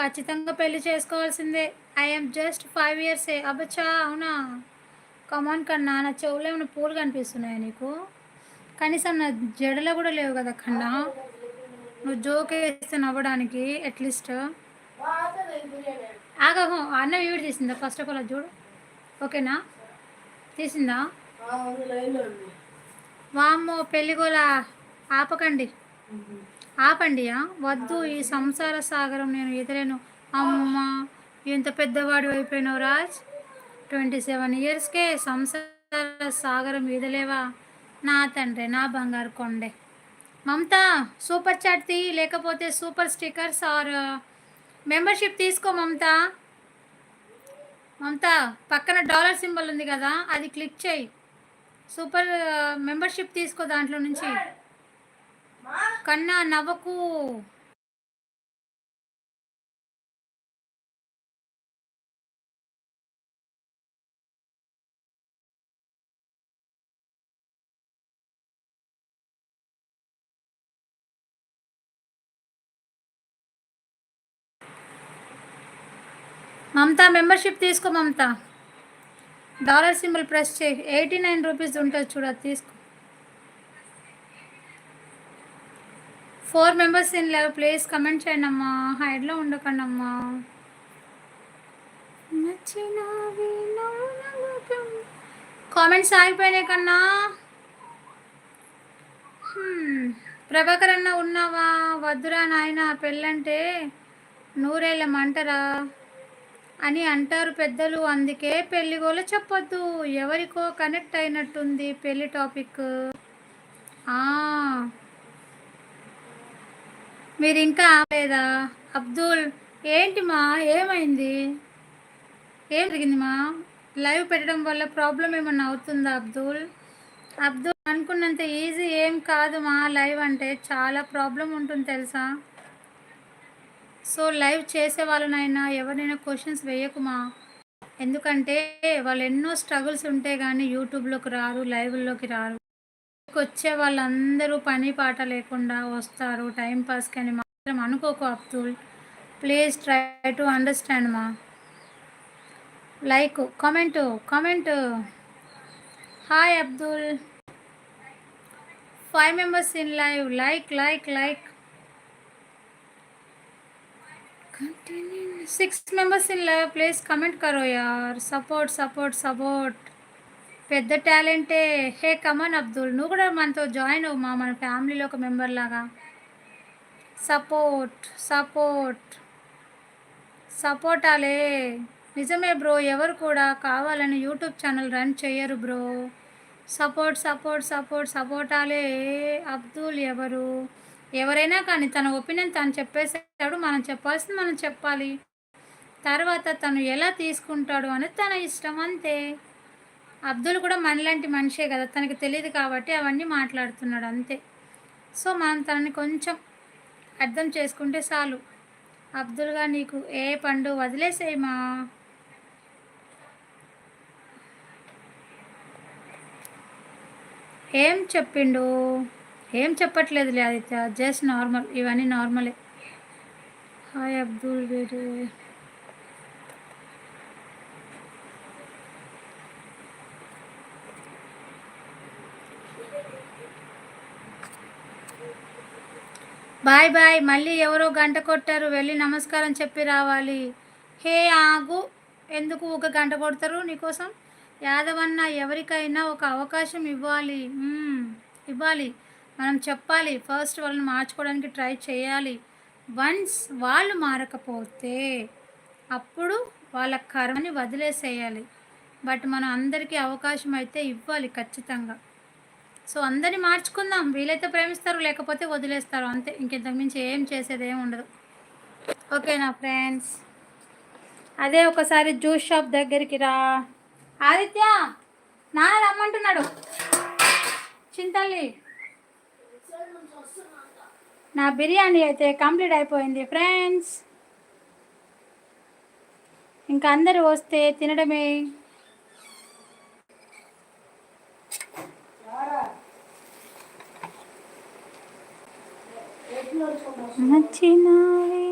ఖచ్చితంగా పెళ్లి చేసుకోవాల్సిందే. I'm just 5 ఇయర్సే. అబ్బచ్చా! అవునా? కమాన్ కన్నా, నా చెవులో ఏమైనా పూలు కనిపిస్తున్నాయా నీకు? కనీసం నా జడలో కూడా లేవు కదా కన్నా. నువ్వు జోక్ వేస్తే నవ్వడానికి అట్లీస్ట్. ఆగహో అన్న వీడియో తీసిందా ఫస్ట్ ఆఫ్ ఆల్ అది చూడు. ఓకేనా? తీసిందా? వామ్మో పెళ్ళిగోలా ఆపకండి, ఆపండి. వద్దు, ఈ సంసార సాగరం నేను ఎదురేను. అమ్మ, ఎంత పెద్దవాడు అయిపోయినావు రాజ్. 27 ఇయర్స్కే సంసార సాగరం ఈదలేవా? నా తండ్రి, నా బంగారు కొండే. మమతా సూపర్ చాట్ తీ, లేకపోతే సూపర్ స్టిక్కర్స్ ఆర్ మెంబర్షిప్ తీసుకో మమతా. మమతా పక్కన డాలర్ సింబల్ ఉంది కదా, అది క్లిక్ చేయి. సూపర్ మెంబర్షిప్ తీసుకో దాంట్లో నుంచి. కన్నా నవ్వకు. మమతా మెంబర్షిప్ తీసుకో మమతా. డాలర్ సింబల్ ప్రెస్ చేయి. 89 రూపీస్ ఉంటుంది చూడు, అది తీసుకో. 4 members in live please comment చేయండి అమ్మా, హైడ్లో ఉండకండి అమ్మా. కామెంట్స్ ఆగిపోయినాయి కన్నా. ప్రభాకర్ అన్న ఉన్నావా? వద్దురా నాయన, పెళ్ళంటే నూరేళ్ళ మంటరా అని అంటారు పెద్దలు, అందుకే పెళ్ళిగోలు చెప్పొద్దు. ఎవరికో కనెక్ట్ అయినట్టుంది పెళ్ళి టాపిక్. మీరు ఇంకా ఆపలేదా? అబ్దుల్ ఏంటి మా, ఏమైంది? ఏం జరిగింది మా? లైవ్ పెట్టడం వల్ల ప్రాబ్లం ఏమన్నా అవుతుందా అబ్దుల్? అబ్దుల్ అనుకున్నంత ఈజీ ఏం కాదు మా, లైవ్ అంటే చాలా ప్రాబ్లం ఉంటుంది తెలుసా. సో లైవ్ చేసే వాళ్ళనైనా ఎవరినైనా క్వశ్చన్స్ వేయకుమా, ఎందుకంటే వాళ్ళు ఎన్నో స్ట్రగుల్స్ ఉంటే కానీ యూట్యూబ్లోకి రారు, లైవ్లోకి రారు. వచ్చే వాళ్ళందరూ పని పాట లేకుండా వస్తారు టైంపాస్ కానీ మాత్రం అనుకోకు Abdul. Please try to understand మా. Like comment. Hi Abdul. 5 members in live. Like 6 members in live please comment కరో యార్. సపోర్ట్. పెద్ద టాలెంటే. హే కమన్ అబ్దుల్, నువ్వు కూడా మనతో జాయిన్ అవ్వు మా, మన ఫ్యామిలీలో ఒక మెంబర్ లాగా. సపోర్ట్ అలే. నిజమే బ్రో, ఎవరు కూడా కావాలని యూట్యూబ్ ఛానల్ రన్ చేయరు బ్రో. సపోర్ట్ అలే. అబ్దుల్ ఎవరైనా కానీ తన ఒపీనియన్ తను చెప్పేసాడు, మనం చెప్పాల్సింది మనం చెప్పాలి. తర్వాత తను ఎలా తీసుకుంటాడు అనేది తన ఇష్టం, అంతే. అబ్దుల్ కూడా మనలాంటి మనిషే కదా, తనకి తెలియదు కాబట్టి అవన్నీ మాట్లాడుతున్నాడు అంతే. సో మనం తనని కొంచెం అర్థం చేసుకుంటే చాలు. అబ్దుల్గా నీకు ఏ పండు వదిలేసేయమా. ఏం చెప్పిండు? ఏం చెప్పట్లేదులే ఆదిత్య, జస్ట్ నార్మల్, ఇవన్నీ నార్మలే. హాయ్ అబ్దుల్ వేరే. బాయ్. మళ్ళీ ఎవరో గంట కొట్టారు, వెళ్ళి నమస్కారం చెప్పి రావాలి. హే ఆగు, ఎందుకు ఒక గంట కొడతారు నీకోసం? యాదవన్న ఎవరికైనా ఒక అవకాశం ఇవ్వాలి. మనం చెప్పాలి ఫస్ట్, వాళ్ళని మార్చుకోవడానికి ట్రై చేయాలి. వన్స్ వాళ్ళు మారకపోతే అప్పుడు వాళ్ళ కర్మని వదిలేసేయాలి. బట్ మనం అందరికీ అవకాశం అయితే ఇవ్వాలి ఖచ్చితంగా. సో అందరినీ మార్చుకుందాం, వీలైతే ప్రేమిస్తారు, లేకపోతే వదిలేస్తారు, అంతే. ఇంకెంతకు మించి ఏం చేసేది ఏమి ఉండదు. ఓకేనా ఫ్రెండ్స్? అదే ఒకసారి జ్యూస్ షాప్ దగ్గరికి రా. ఆదిత్య నాన్న రమ్మంటున్నాడు. చింతల్లి, నా బిర్యానీ అయితే కంప్లీట్ అయిపోయింది ఫ్రెండ్స్. ఇంకా అందరూ వస్తే తినడమే. నచ్చినావే